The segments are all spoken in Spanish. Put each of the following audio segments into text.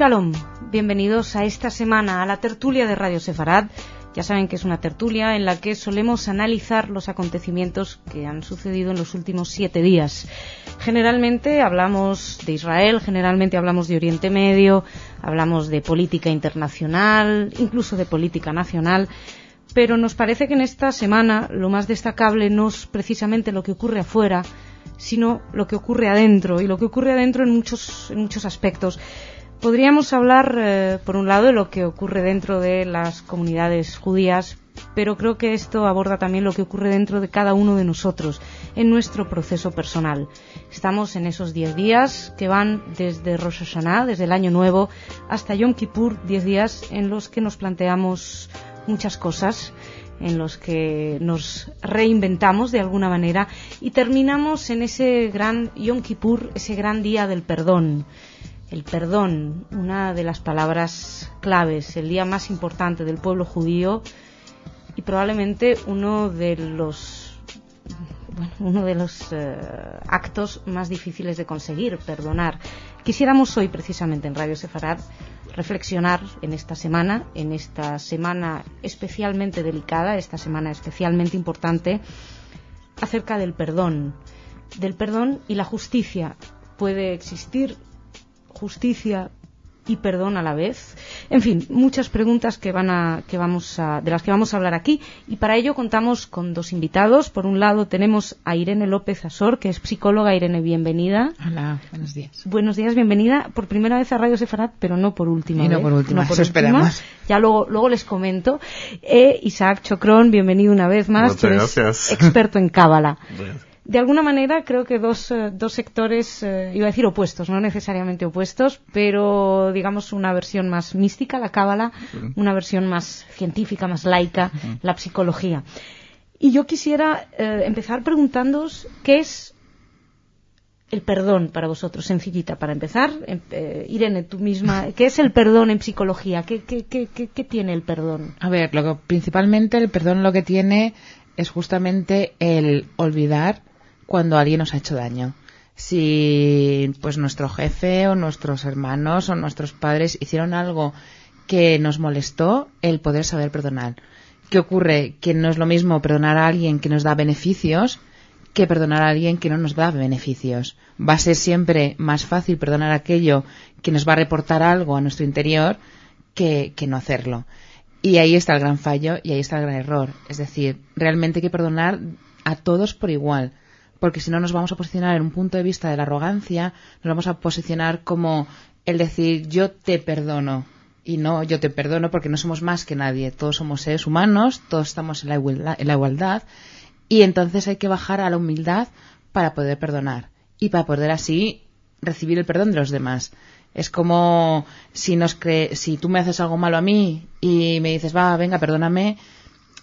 Shalom, bienvenidos a esta semana a la tertulia de Radio Sefarad. Ya saben que es una tertulia en la que solemos analizar los acontecimientos que han sucedido en los últimos 7 días. Generalmente hablamos de Israel, generalmente hablamos de Oriente Medio, hablamos de política internacional, incluso de política nacional, pero nos parece que en esta semana lo más destacable no es precisamente lo que ocurre afuera, sino lo que ocurre adentro, y lo que ocurre adentro en muchos aspectos. Podríamos hablar, por un lado, de lo que ocurre dentro de las comunidades judías, pero creo que esto aborda también lo que ocurre dentro de cada uno de nosotros, en nuestro proceso personal. Estamos en esos 10 días que van desde Rosh Hashanah, desde el Año Nuevo, hasta Yom Kippur, 10 días en los que nos planteamos muchas cosas, en los que nos reinventamos de alguna manera y terminamos en ese gran Yom Kippur, ese gran día del perdón. El perdón, una de las palabras claves, el día más importante del pueblo judío y probablemente uno de los actos más difíciles de conseguir, perdonar. Quisiéramos hoy, precisamente en Radio Sefarad, reflexionar en esta semana especialmente delicada, esta semana especialmente importante, acerca del perdón y la justicia. ¿Puede existir justicia y perdón a la vez? En fin, muchas preguntas de las que vamos a hablar aquí, y para ello contamos con 2 invitados. Por un lado tenemos a Irene López Azor, que es psicóloga. Irene, bienvenida. Hola, buenos días. Buenos días, bienvenida por primera vez a Radio Sefarad, pero no por última vez. No por última, eso esperamos. Ya luego les comento. Isaac Chocrón, bienvenido una vez más. Muchas gracias. Experto en Cábala. De alguna manera creo que dos sectores, iba a decir opuestos, no necesariamente opuestos, pero digamos una versión más mística, la Cábala, una versión más científica, más laica, la psicología. Y yo quisiera empezar preguntándoos qué es el perdón para vosotros, sencillita, para empezar. Irene, tú misma, ¿qué es el perdón en psicología? ¿Qué tiene el perdón? A ver, principalmente el perdón lo que tiene es justamente el olvidar cuando alguien nos ha hecho daño. Si pues nuestro jefe o nuestros hermanos o nuestros padres hicieron algo que nos molestó, el poder saber perdonar. ¿Qué ocurre? Que no es lo mismo perdonar a alguien que nos da beneficios que perdonar a alguien que no nos da beneficios. Va a ser siempre más fácil perdonar aquello que nos va a reportar algo a nuestro interior que no hacerlo. Y ahí está el gran fallo y ahí está el gran error. Es decir, realmente hay que perdonar a todos por igual, porque si no nos vamos a posicionar en un punto de vista de la arrogancia, nos vamos a posicionar como el decir yo te perdono, y no yo te perdono porque no somos más que nadie, todos somos seres humanos, todos estamos en la igualdad, y entonces hay que bajar a la humildad para poder perdonar y para poder así recibir el perdón de los demás. Es como si tú me haces algo malo a mí y me dices, venga, perdóname.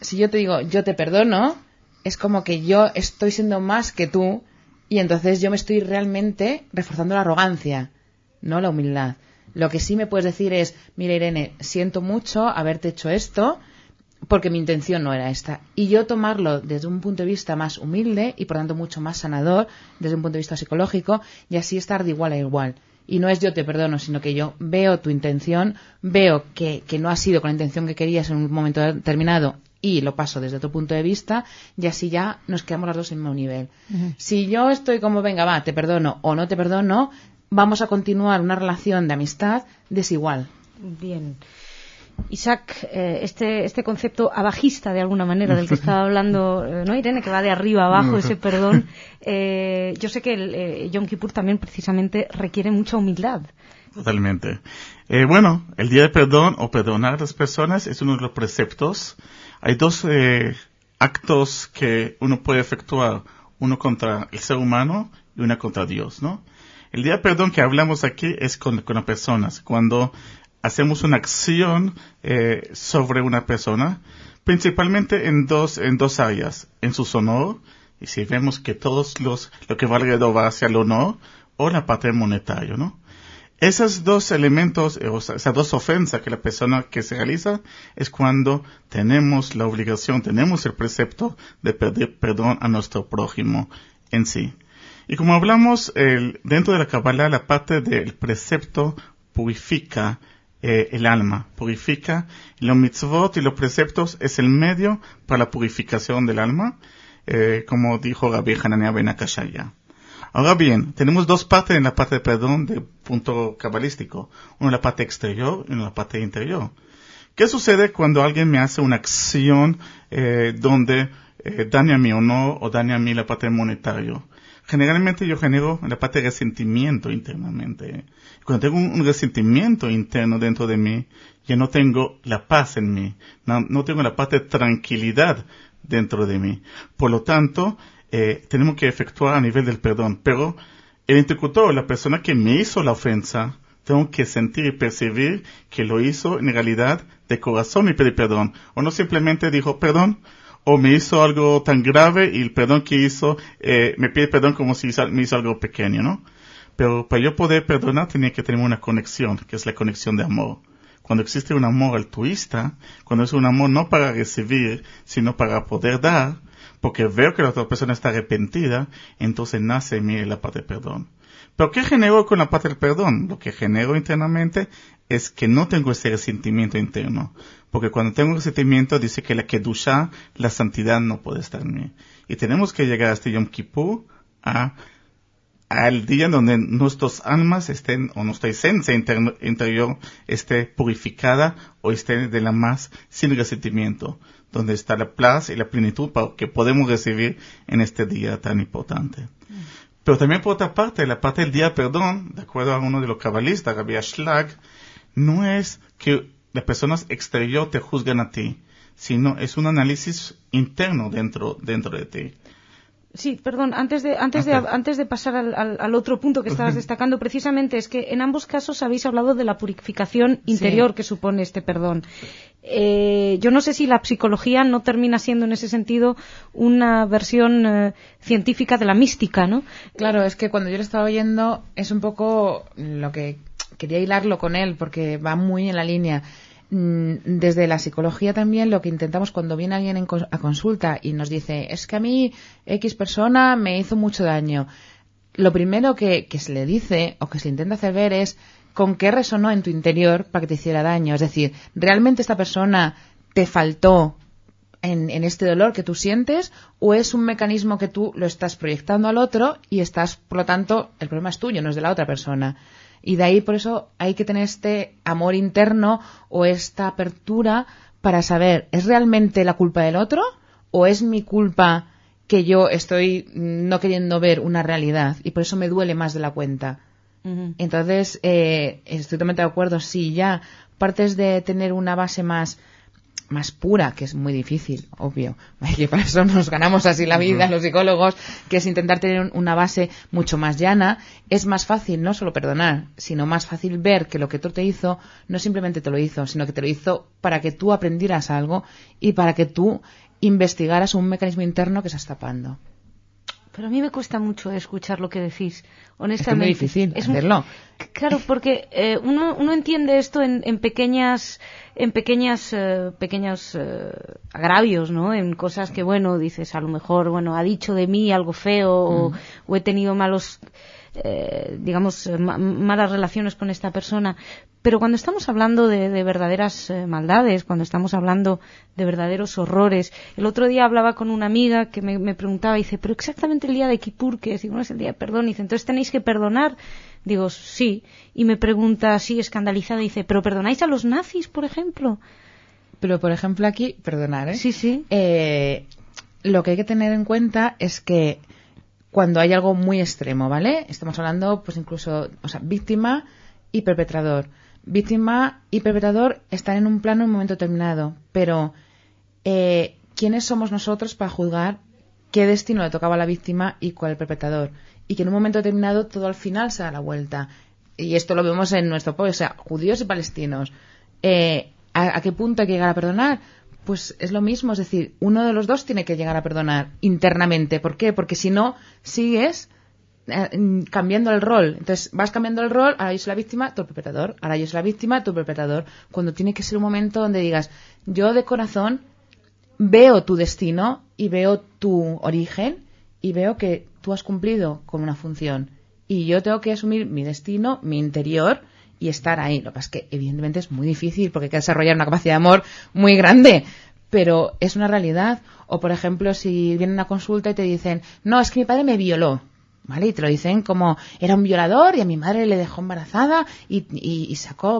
Si yo te digo, yo te perdono, es como que yo estoy siendo más que tú y entonces yo me estoy realmente reforzando la arrogancia, no la humildad. Lo que sí me puedes decir es, mira Irene, siento mucho haberte hecho esto porque mi intención no era esta. Y yo tomarlo desde un punto de vista más humilde y por tanto mucho más sanador, desde un punto de vista psicológico, y así estar de igual a igual. Y no es yo te perdono, sino que yo veo tu intención, veo que no ha sido con la intención que querías en un momento determinado y lo paso desde otro punto de vista, y así ya nos quedamos las dos en el mismo nivel. Uh-huh. Si yo estoy como, venga, te perdono o no te perdono, vamos a continuar una relación de amistad desigual. Bien. Isaac, este concepto abajista de alguna manera del que estaba hablando, ¿no, Irene? Que va de arriba a abajo, ese perdón. Yo sé que el Yom Kippur también precisamente requiere mucha humildad. Totalmente. Bueno, el día de perdón o perdonar a las personas es uno de los preceptos. Hay 2 actos que uno puede efectuar, uno contra el ser humano y uno contra Dios, ¿no? El día de perdón que hablamos aquí es con las personas, cuando hacemos una acción sobre una persona, principalmente en dos áreas, en su honor, y si vemos que lo que va alrededor va hacia el honor, o la parte monetaria, ¿no? Esos 2 elementos, esas 2 ofensas que la persona que se realiza, es cuando tenemos la obligación, tenemos el precepto de pedir perdón a nuestro prójimo en sí. Y como hablamos, dentro de la Kabbalah, la parte del precepto purifica el alma, purifica los mitzvot y los preceptos, es el medio para la purificación del alma, como dijo Rabbi Hanania ben Akashaya. Ahora bien, tenemos dos partes en la parte de perdón de punto cabalístico, una la parte exterior y una la parte interior. ¿Qué sucede cuando alguien me hace una acción donde daña mi honor o daña a mí la parte monetaria? Generalmente yo genero la parte de resentimiento internamente. Cuando tengo un resentimiento interno dentro de mí, ya no tengo la paz en mí, no tengo la parte de tranquilidad dentro de mí. Por lo tanto, tenemos que efectuar a nivel del perdón. Pero el interlocutor, la persona que me hizo la ofensa, tengo que sentir y percibir que lo hizo en realidad de corazón y pedir perdón. O no simplemente dijo perdón, o me hizo algo tan grave y el perdón que hizo, me pide perdón como si me hizo algo pequeño, ¿no? Pero para yo poder perdonar tenía que tener una conexión, que es la conexión de amor. Cuando existe un amor altruista, cuando es un amor no para recibir, sino para poder dar, porque veo que la otra persona está arrepentida, entonces nace en mí la parte del perdón. Pero ¿qué genero con la parte del perdón? Lo que genero internamente es que no tengo ese resentimiento interno. Porque cuando tengo resentimiento dice que la Kedushá, la santidad no puede estar en mí. Y tenemos que llegar a este Yom Kippur al día donde nuestras almas estén, o nuestra esencia interior esté purificada o esté de la más sin resentimiento. Donde está la paz y la plenitud que podemos recibir en este día tan importante. Pero también por otra parte, la parte del día de perdón, de acuerdo a uno de los cabalistas, Rabbi Ashlag, no es que las personas exterior te juzgan a ti, sino es un análisis interno dentro de ti. Sí, perdón, antes de pasar al otro punto que estabas destacando, precisamente es que en ambos casos habéis hablado de la purificación interior que supone este perdón. Yo no sé si la psicología no termina siendo en ese sentido una versión científica de la mística, ¿no? Claro, es que cuando yo lo estaba oyendo es un poco lo que quería hilarlo con él, porque va muy en la línea. Desde la psicología también lo que intentamos cuando viene alguien a consulta y nos dice, es que a mí X persona me hizo mucho daño, lo primero que se le dice o que se le intenta hacer ver es con qué resonó en tu interior para que te hiciera daño. Es decir, ¿realmente esta persona te faltó en este dolor que tú sientes, o es un mecanismo que tú lo estás proyectando al otro y estás, por lo tanto, el problema es tuyo, no es de la otra persona? Y de ahí, por eso, hay que tener este amor interno o esta apertura para saber, ¿es realmente la culpa del otro o es mi culpa que yo estoy no queriendo ver una realidad y por eso me duele más de la cuenta? Uh-huh. Entonces, estoy totalmente de acuerdo. Si ya partes de tener una base más pura, que es muy difícil, obvio, que para eso nos ganamos así la vida los psicólogos, que es intentar tener una base mucho más llana, es más fácil no solo perdonar, sino más fácil ver que lo que otro te hizo no simplemente te lo hizo, sino que te lo hizo para que tú aprendieras algo y para que tú investigaras un mecanismo interno que estás tapando. Pero a mí me cuesta mucho escuchar lo que decís, honestamente. Es muy difícil hacerlo. Claro, porque uno entiende esto en pequeños agravios, ¿no? En cosas que, bueno, dices, a lo mejor, bueno, ha dicho de mí algo feo o he tenido malas relaciones con esta persona. Pero cuando estamos hablando de verdaderas maldades, cuando estamos hablando de verdaderos horrores, el otro día hablaba con una amiga que me preguntaba, dice, pero exactamente el día de Kippur, que digo, no es el día de perdón, dice, entonces tenéis que perdonar. Digo, sí. Y me pregunta, así escandalizada, dice, ¿pero perdonáis a los nazis, por ejemplo? Pero, por ejemplo, aquí, perdonar, ¿eh? Sí, sí. Lo que hay que tener en cuenta es que cuando hay algo muy extremo, ¿vale? Estamos hablando, pues incluso, víctima y perpetrador. Víctima y perpetrador están en un plano en un momento determinado, pero ¿quiénes somos nosotros para juzgar qué destino le tocaba a la víctima y cuál el perpetrador? Y que en un momento determinado todo al final se da la vuelta. Y esto lo vemos en nuestro pueblo, judíos y palestinos. ¿A qué punto hay que llegar a perdonar? Pues es lo mismo, es decir, uno de los dos tiene que llegar a perdonar internamente. ¿Por qué? Porque si no, sigues cambiando el rol. Entonces vas cambiando el rol, ahora yo soy la víctima, tú el perpetrador, ahora yo soy la víctima, tú el perpetrador, cuando tiene que ser un momento donde digas, yo de corazón veo tu destino y veo tu origen y veo que tú has cumplido con una función y yo tengo que asumir mi destino, mi interior, y estar ahí. Lo que pasa es que evidentemente es muy difícil porque hay que desarrollar una capacidad de amor muy grande, pero es una realidad. O por ejemplo, si viene una consulta y te dicen, no, es que mi padre me violó, ¿vale? Y te lo dicen como era un violador y a mi madre le dejó embarazada y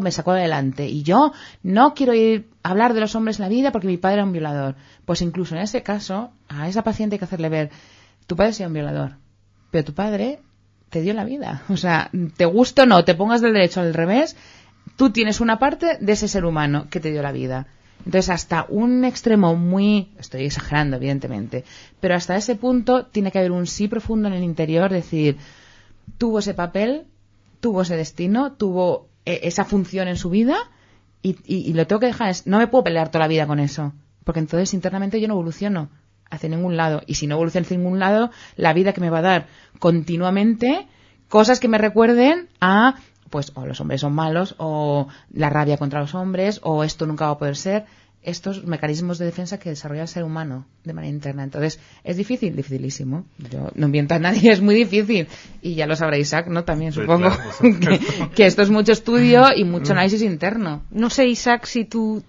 me sacó adelante. Y yo no quiero ir a hablar de los hombres en la vida porque mi padre era un violador. Pues incluso en ese caso, a esa paciente hay que hacerle ver, tu padre sea un violador, pero tu padre te dio la vida. O sea, te guste o no, te pongas del derecho o del revés, tú tienes una parte de ese ser humano que te dio la vida. Entonces, hasta un extremo estoy exagerando, evidentemente, pero hasta ese punto tiene que haber un sí profundo en el interior, decir, tuvo ese papel, tuvo ese destino, tuvo esa función en su vida y lo tengo que dejar. No me puedo pelear toda la vida con eso, porque entonces internamente yo no evoluciono hacia ningún lado. Y si no evoluciono hacia ningún lado, la vida que me va a dar continuamente cosas que me recuerden a, pues, o los hombres son malos, o la rabia contra los hombres, o esto nunca va a poder ser. Estos mecanismos de defensa que desarrolla el ser humano de manera interna. Entonces, es difícil, dificilísimo. Yo no miento a nadie, es muy difícil. Y ya lo sabrá Isaac, ¿no? También supongo que esto es mucho estudio y mucho análisis interno. No sé, Isaac, si tu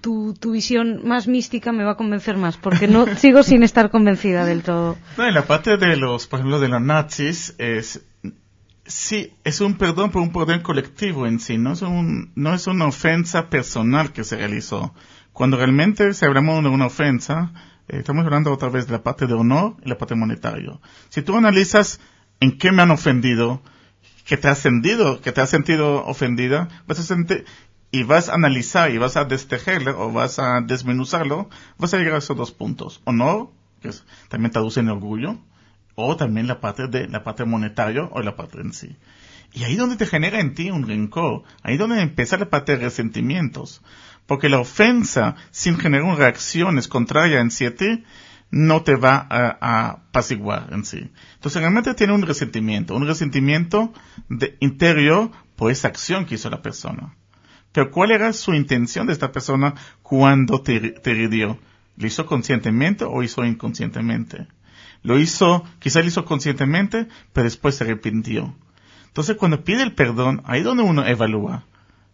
visión más mística me va a convencer más, porque no sigo sin estar convencida del todo. No, en la parte de por ejemplo, de los nazis, sí, es un perdón por un perdón colectivo en sí, no es una ofensa personal que se realizó. Cuando realmente se hablamos de una ofensa, estamos hablando otra vez de la parte de honor y la parte monetario. Si tú analizas en qué me han ofendido, que te has sentido ofendida, y vas a analizar y vas a destejerlo o vas a desmenuzarlo, vas a llegar a esos dos puntos. Honor, que también traduce en orgullo, o también la parte monetaria o la parte en sí. Y ahí donde te genera en ti un rencor, ahí donde empieza la parte de resentimientos. Porque la ofensa, sin generar reacciones contrarias en sí a ti, no te va a apaciguar en sí. Entonces realmente tiene un resentimiento interior por esa acción que hizo la persona. Pero ¿cuál era su intención de esta persona cuando te hirió? ¿Lo hizo conscientemente o hizo inconscientemente? Quizá lo hizo conscientemente, pero después se arrepintió. Entonces cuando pide el perdón, ahí es donde uno evalúa.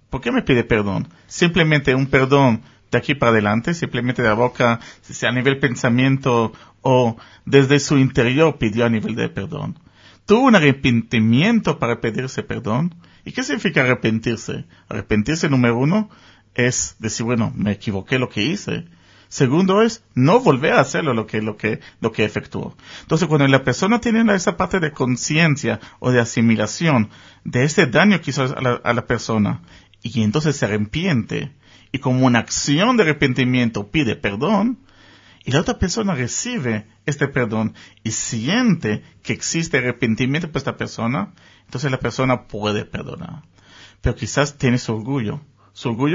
¿Por qué me pide perdón? Simplemente un perdón de aquí para adelante, simplemente de la boca, sea a nivel pensamiento o desde su interior pidió a nivel de perdón. ¿Tuvo un arrepentimiento para pedirse perdón? ¿Y qué significa arrepentirse? Arrepentirse, número uno, es decir, bueno, me equivoqué lo que hice. Segundo es no volver a hacerlo lo que efectuó. Entonces, cuando la persona tiene esa parte de conciencia o de asimilación de ese daño que hizo a la persona, y entonces se arrepiente, y como una acción de arrepentimiento pide perdón, y la otra persona recibe este perdón y siente que existe arrepentimiento por esta persona, entonces la persona puede perdonar. Pero quizás tiene su orgullo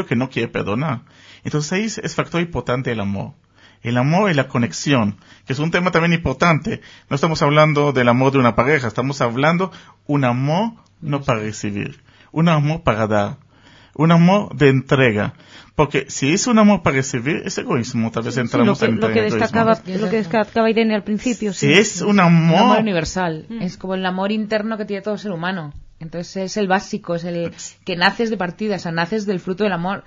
que no quiere perdonar. Entonces ahí es factor importante el amor. El amor y la conexión, que es un tema también importante. No estamos hablando del amor de una pareja, estamos hablando un amor no para recibir, un amor para dar, un amor de entrega. Porque si es un amor para recibir, es egoísmo. Tal vez entramos en lo que destacaba Irene al principio. Si es un amor universal, es como el amor interno que tiene todo ser humano. Entonces es el básico, es el que naces de partida, o sea, naces del fruto del amor,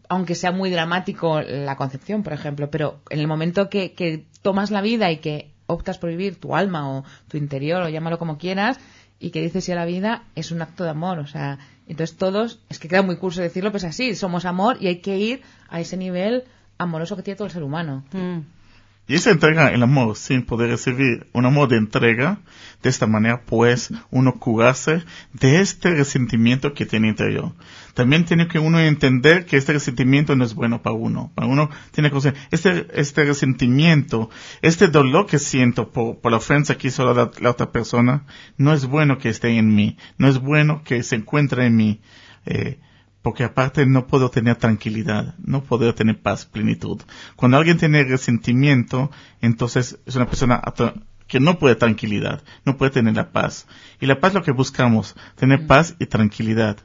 aunque sea muy dramático la concepción, por ejemplo, pero en el momento que tomas la vida y que optas por vivir tu alma o tu interior, o llámalo como quieras, y que dices sí a la vida, es un acto de amor, o sea, entonces todos, es que queda muy curso decirlo, pues así, somos amor y hay que ir a ese nivel amoroso que tiene todo el ser humano. Y esa entrega, el amor, sin poder recibir un amor de entrega, de esta manera, pues, uno curarse de este resentimiento que tiene interior. También tiene que uno entender que este resentimiento no es bueno para uno. Para uno tiene que ser, este resentimiento, este dolor que siento por la ofensa que hizo la otra persona, no es bueno que esté en mí. No es bueno que se encuentre en mí. Porque aparte no puedo tener tranquilidad, no puedo tener paz, plenitud. Cuando alguien tiene resentimiento, entonces es una persona que no puede tranquilidad, no puede tener la paz. Y la paz es lo que buscamos, tener paz y tranquilidad.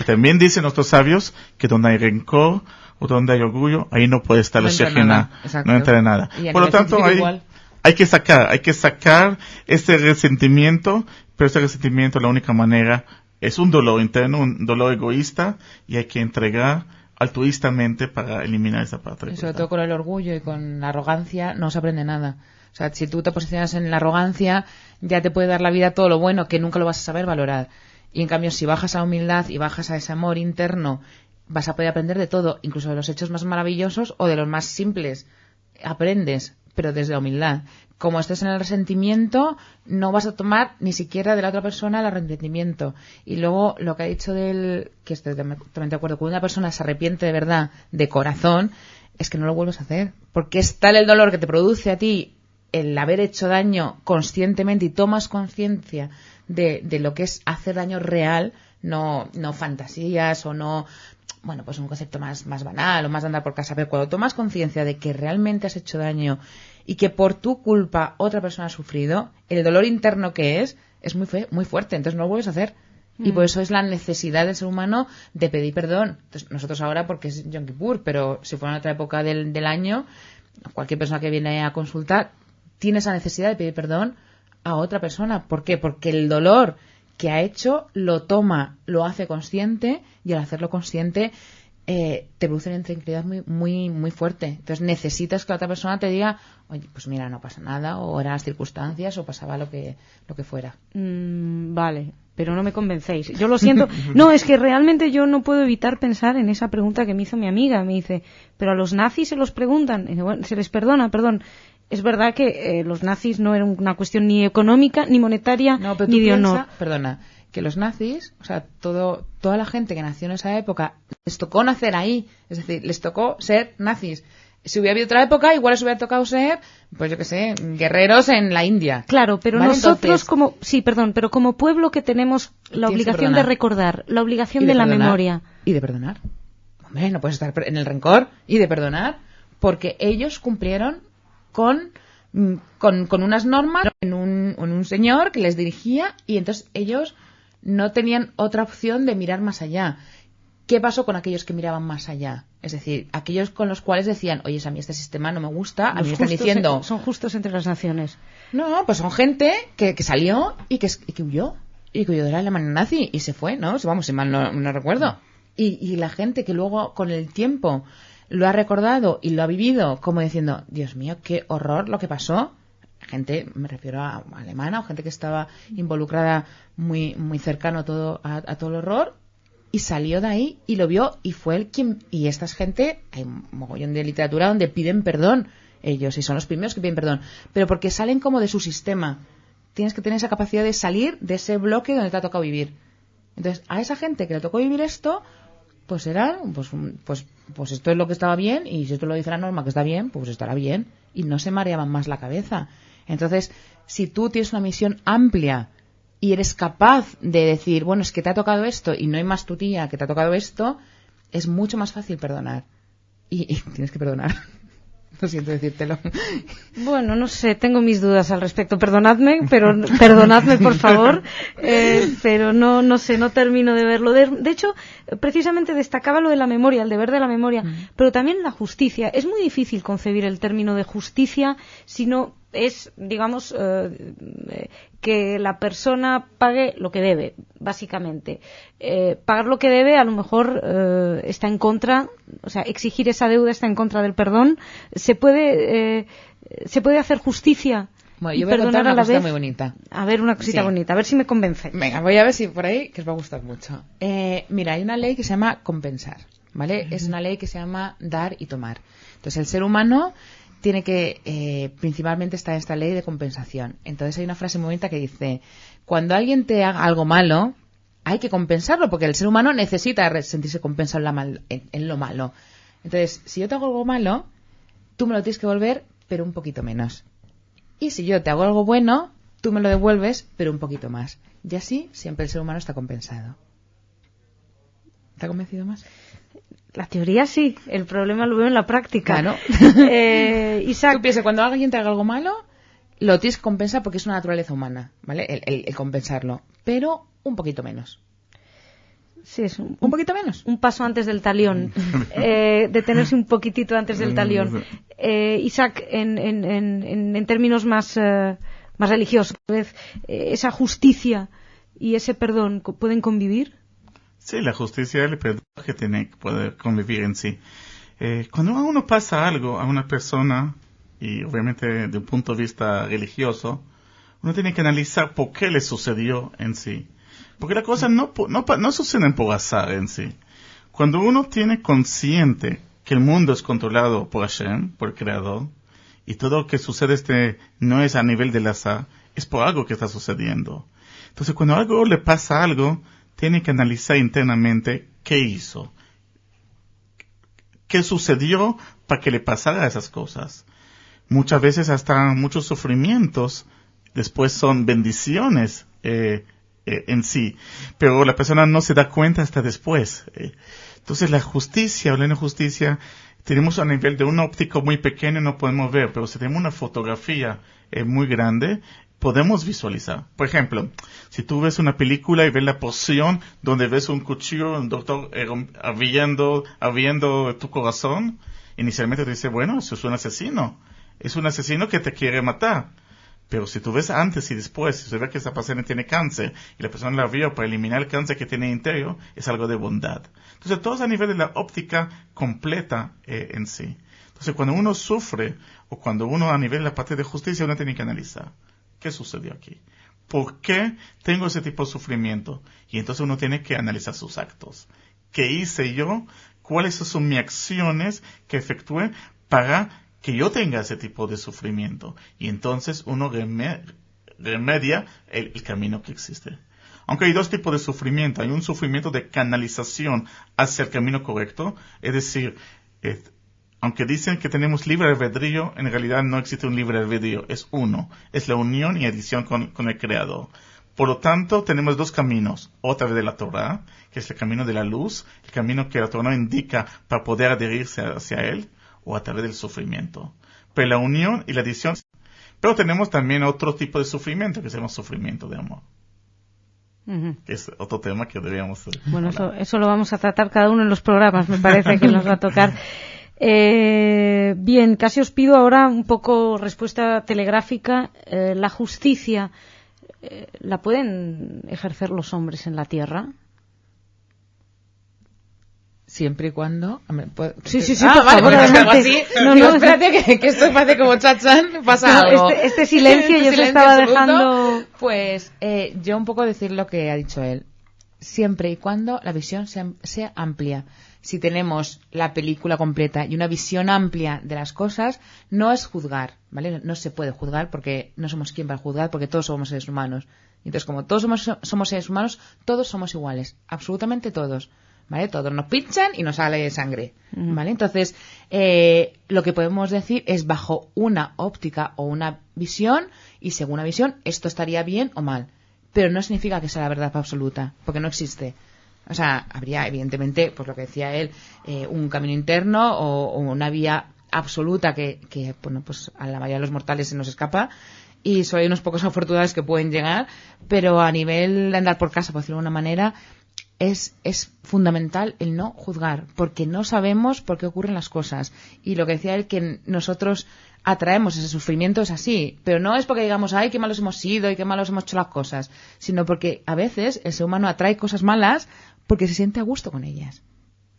Y también dicen nuestros sabios que donde hay rencor o donde hay orgullo, ahí no puede estar la Shekhinah, no entra nada. Por lo tanto, hay que sacar este resentimiento, pero este resentimiento la única manera es un dolor interno, un dolor egoísta, y hay que entregar altruistamente para eliminar esa parte. Y sobre todo con el orgullo y con la arrogancia no se aprende nada. O sea, si tú te posicionas en la arrogancia, ya te puede dar la vida todo lo bueno, que nunca lo vas a saber valorar. Y en cambio, si bajas a humildad y bajas a ese amor interno, vas a poder aprender de todo, incluso de los hechos más maravillosos o de los más simples. Aprendes, pero desde la humildad. Como estés en el resentimiento, no vas a tomar ni siquiera de la otra persona el arrepentimiento. Y luego, lo que ha dicho que estoy totalmente de acuerdo, cuando una persona se arrepiente de verdad, de corazón, es que no lo vuelves a hacer. Porque es tal el dolor que te produce a ti el haber hecho daño conscientemente y tomas conciencia de lo que es hacer daño real, no fantasías o no, bueno, pues un concepto más banal o más de andar por casa. Pero cuando tomas conciencia de que realmente has hecho daño y que por tu culpa otra persona ha sufrido, el dolor interno que es muy fuerte, entonces no lo vuelves a hacer. Y por eso es la necesidad del ser humano de pedir perdón. Entonces, nosotros ahora, porque es Yom Kippur, pero si fuera en otra época del año, cualquier persona que viene a consultar tiene esa necesidad de pedir perdón a otra persona. ¿Por qué? Porque el dolor que ha hecho lo toma, lo hace consciente, y al hacerlo consciente te produce una intranquilidad muy fuerte. Entonces necesitas que la otra persona te diga, oye, pues mira, no pasa nada, o eran las circunstancias, o pasaba lo que fuera. Vale, pero no me convencéis. Yo lo siento. No, es que realmente yo no puedo evitar pensar en esa pregunta que me hizo mi amiga. Me dice, pero a los nazis se los preguntan. Y dice, bueno, se les perdona, perdón. Es verdad que los nazis no eran una cuestión ni económica, ni monetaria, ni de honor. Perdona, que los nazis, o sea, toda la gente que nació en esa época, les tocó nacer ahí. Es decir, les tocó ser nazis. Si hubiera habido otra época, igual les hubiera tocado ser, pues yo qué sé, guerreros en la India. Claro, pero ¿vale? nosotros Entonces, pero como pueblo que tenemos la obligación de recordar, la obligación de la memoria. Y de perdonar. Hombre, no puedes estar en el rencor y de perdonar, porque ellos cumplieron con unas normas en un señor que les dirigía, y entonces ellos no tenían otra opción de mirar más allá. ¿Qué pasó con aquellos que miraban más allá? Es decir, aquellos con los cuales decían, oye, a mí este sistema no me gusta, a mí me están diciendo... Son justos entre las naciones. No, pues son gente que salió y que huyó. Y que huyó de la Alemania nazi y se fue, ¿no? Vamos, si mal no recuerdo. Y la gente que luego, con el tiempo, lo ha recordado y lo ha vivido como diciendo, Dios mío, qué horror lo que pasó. Gente, me refiero a alemana, o gente que estaba involucrada muy cercano a todo el horror, y salió de ahí y lo vio, y fue él quien... Y esta gente, hay un mogollón de literatura donde piden perdón ellos, y son los primeros que piden perdón, pero porque salen como de su sistema. Tienes que tener esa capacidad de salir de ese bloque donde te ha tocado vivir. Entonces, a esa gente que le tocó vivir esto, pues era, pues esto es lo que estaba bien, y si esto lo dice la norma que está bien, pues estará bien, y no se mareaban más la cabeza. Entonces, si tú tienes una misión amplia y eres capaz de decir, bueno, es que te ha tocado esto y no hay más tu tía que te ha tocado esto, es mucho más fácil perdonar. Y tienes que perdonar. Lo siento decírtelo. Bueno, no sé, tengo mis dudas al respecto. Perdonadme, perdonadme por favor, pero no sé, no termino de verlo. De hecho, precisamente destacaba lo de la memoria, el deber de la memoria, pero también la justicia. Es muy difícil concebir el término de justicia si no es, digamos, que la persona pague lo que debe, básicamente. Pagar lo que debe a lo mejor está en contra, o sea, exigir esa deuda está en contra del perdón. Se puede hacer justicia. Bueno, y yo voy a contar perdonar una a la cosita vez. muy bonita. A ver, una cosita bonita, a ver si me convence. Venga, voy a ver si por ahí, que os va a gustar mucho. Mira, hay una ley que se llama compensar, ¿vale? Es una ley que se llama dar y tomar. Entonces, el ser humano tiene que, principalmente está en esta ley de compensación. Entonces hay una frase muy bonita que dice, cuando alguien te haga algo malo, hay que compensarlo, porque el ser humano necesita sentirse compensado en lo malo. Entonces, si yo te hago algo malo, tú me lo tienes que devolver, pero un poquito menos. Y si yo te hago algo bueno, tú me lo devuelves, pero un poquito más. Y así siempre el ser humano está compensado. ¿Te ha convencido más? La teoría sí, el problema lo veo en la práctica. Claro. Isaac, Tú piensas, cuando alguien te haga algo malo, lo tienes que compensar porque es una naturaleza humana, ¿vale? El compensarlo, pero un poquito menos. Sí, es un poquito menos. Un paso antes del talión. Detenerse un poquitito antes del talión. Isaac, en términos más religiosos, esa justicia y ese perdón pueden convivir? Sí, la justicia y el perdón que tiene que poder convivir en sí. Cuando a uno pasa algo a una persona, y obviamente desde un punto de vista religioso, uno tiene que analizar por qué le sucedió en sí. Porque las cosas no suceden por azar en sí. Cuando uno tiene consciente que el mundo es controlado por Hashem, por el Creador, y todo lo que sucede no es a nivel del azar, es por algo que está sucediendo. Entonces, cuando algo le pasa algo, tiene que analizar internamente qué hizo, qué sucedió para que le pasara esas cosas. Muchas veces hasta muchos sufrimientos después son bendiciones en sí, pero la persona no se da cuenta hasta después. Entonces la justicia, hablando de justicia, tenemos a nivel de un óptico muy pequeño, no podemos ver, pero si tenemos una fotografía muy grande, podemos visualizar. Por ejemplo, si tú ves una película y ves la porción donde ves un cuchillo, un doctor abriendo tu corazón, inicialmente te dice, bueno, eso es un asesino. Es un asesino que te quiere matar. Pero si tú ves antes y después, si se ve que esa paciente tiene cáncer y la persona la vio para eliminar el cáncer que tiene interior, es algo de bondad. Entonces, todo es a nivel de la óptica completa en sí. Entonces, cuando uno sufre o cuando uno a nivel de la parte de justicia, uno tiene que analizar qué sucedió aquí. ¿Por qué tengo ese tipo de sufrimiento? Y entonces uno tiene que analizar sus actos. ¿Qué hice yo? ¿Cuáles son mis acciones que efectué para que yo tenga ese tipo de sufrimiento? Y entonces uno remedia el camino que existe. Aunque hay dos tipos de sufrimiento. Hay un sufrimiento de canalización hacia el camino correcto. Es decir, aunque dicen que tenemos libre albedrío, en realidad no existe un libre albedrío. Es uno. Es la unión y adición con el Creador. Por lo tanto, tenemos dos caminos. O a través de la Torah, que es el camino de la luz, el camino que la Torah indica para poder adherirse hacia él, o a través del sufrimiento. Pero la unión y la adición. Pero tenemos también otro tipo de sufrimiento, que se llama sufrimiento de amor. Que es otro tema que deberíamos Bueno, eso lo vamos a tratar cada uno en los programas, me parece que nos va a tocar. Bien, casi os pido ahora un poco respuesta telegráfica. La justicia, ¿la pueden ejercer los hombres en la tierra? Siempre y cuando... Sí, por favor, algo así. No, espérate, que esto parece como chachán, pasa algo. Este silencio yo se estaba dejando... Pues yo un poco decir lo que ha dicho él. Siempre y cuando la visión sea amplia. Si tenemos la película completa y una visión amplia de las cosas, no es juzgar, ¿vale? No se puede juzgar porque no somos quien para juzgar, porque todos somos seres humanos. Entonces, como todos somos seres humanos, todos somos iguales, absolutamente todos. ¿Vale? Todos nos pinchan y nos sale sangre, ¿vale? Entonces, lo que podemos decir es bajo una óptica o una visión, y según una visión, esto estaría bien o mal. Pero no significa que sea la verdad absoluta, porque no existe. O sea, habría, evidentemente, pues lo que decía él, un camino interno o una vía absoluta que, bueno, pues a la mayoría de los mortales se nos escapa, y solo hay unos pocos afortunados que pueden llegar, pero a nivel de andar por casa, por decirlo de una manera, es fundamental el no juzgar, porque no sabemos por qué ocurren las cosas. Y lo que decía él, que nosotros atraemos ese sufrimiento, es así, pero no es porque digamos, ay, qué malos hemos sido y qué malos hemos hecho las cosas, sino porque a veces el ser humano atrae cosas malas porque se siente a gusto con ellas.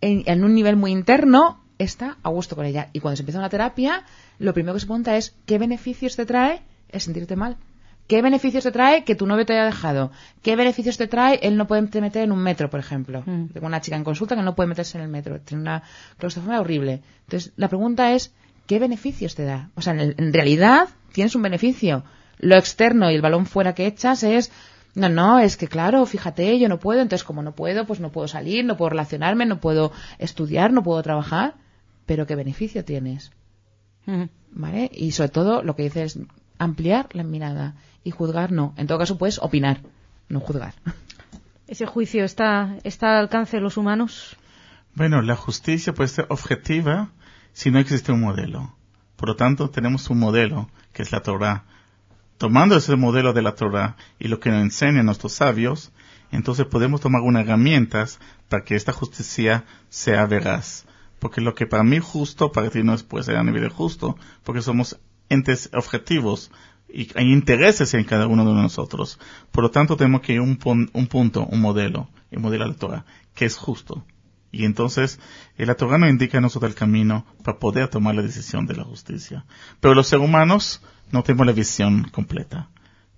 En un nivel muy interno está a gusto con ellas. Y cuando se empieza una terapia, lo primero que se pregunta es, ¿qué beneficios te trae el sentirte mal? ¿Qué beneficios te trae que tu novio te haya dejado? ¿Qué beneficios te trae el no poderte meter en un metro, por ejemplo? Tengo una chica en consulta que no puede meterse en el metro. Tiene una claustrofobia horrible. Entonces, la pregunta es, ¿qué beneficios te da? O sea, en realidad tienes un beneficio. Lo externo y el balón fuera que echas es, no, es que claro, fíjate, yo no puedo. Entonces, como no puedo, pues no puedo salir, no puedo relacionarme, no puedo estudiar, no puedo trabajar. Pero ¿qué beneficio tienes? ¿Vale? Y sobre todo, lo que dices es ampliar la mirada. Y juzgar no. En todo caso puedes opinar, no juzgar. ¿Ese juicio está al alcance de los humanos? Bueno, la justicia puede ser objetiva si no existe un modelo. Por lo tanto, tenemos un modelo, que es la Torah. Tomando ese modelo de la Torah y lo que nos enseñan nuestros sabios, entonces podemos tomar unas herramientas para que esta justicia sea veraz. Porque lo que para mí justo, para ti no puede ser a nivel justo, porque somos entes objetivos, y hay intereses en cada uno de nosotros. Por lo tanto, tenemos que ir un punto, un modelo, el modelo de la Torah, que es justo. Y entonces, la Torah nos indica a nosotros el camino para poder tomar la decisión de la justicia. Pero los seres humanos no tenemos la visión completa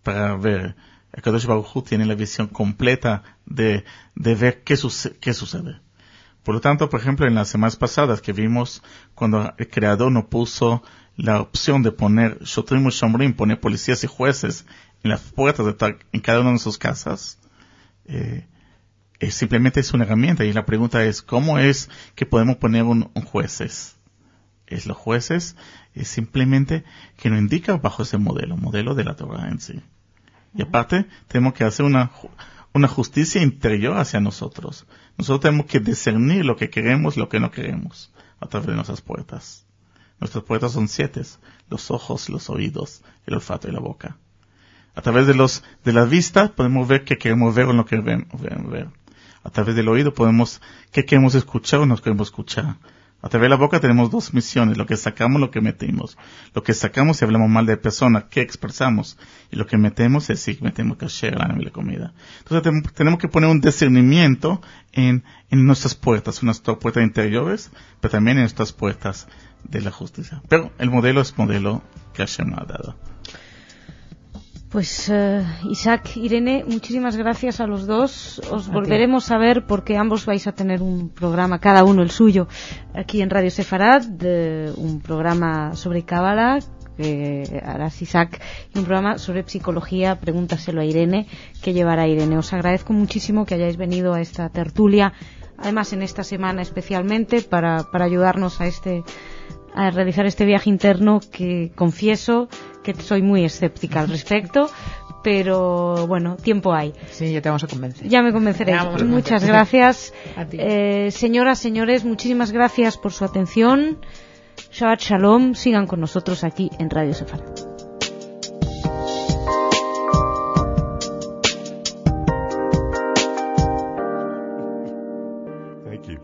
para ver. El Kadosh Baruj Hu tiene la visión completa de ver qué sucede. Por lo tanto, por ejemplo, en las semanas pasadas que vimos cuando el Creador nos puso la opción de poner Shotrim y Shomrim, poner policías y jueces en las puertas en cada una de sus casas, simplemente es una herramienta. Y la pregunta es, ¿cómo es que podemos poner un jueces? Los jueces es simplemente que nos indica bajo ese modelo de la Torah en sí. Y aparte, tenemos que hacer una justicia interior hacia nosotros. Nosotros tenemos que discernir lo que queremos y lo que no queremos a través de nuestras puertas. Nuestras puertas son 7, los ojos, los oídos, el olfato y la boca. A través de la vista podemos ver qué queremos ver o no queremos ver. A través del oído podemos qué queremos escuchar o no queremos escuchar. A través de la boca tenemos 2 misiones, lo que sacamos, lo que metemos. Lo que sacamos si hablamos mal de persona, ¿qué expresamos? Y lo que metemos es si metemos kasher, la comida. Entonces tenemos que poner un discernimiento en nuestras puertas interiores, pero también en nuestras puertas de la justicia. Pero el modelo es modelo que Hashem ha dado. Pues Isaac, Irene, muchísimas gracias a los dos. Os volveremos a ver porque ambos vais a tener un programa, cada uno el suyo, aquí en Radio Sefarad, un programa sobre Cábala que harás Isaac y un programa sobre psicología, pregúntaselo a Irene, que llevará Irene. Os agradezco muchísimo que hayáis venido a esta tertulia, además en esta semana especialmente para ayudarnos a realizar este viaje interno que confieso que soy muy escéptica al respecto, pero bueno, tiempo hay. Sí, ya te vamos a convencer. Ya me convenceré. Muchas gracias. A ti. Señoras, señores, muchísimas gracias por su atención. Shabbat Shalom. Sigan con nosotros aquí en Radio Sefarad. Thank you.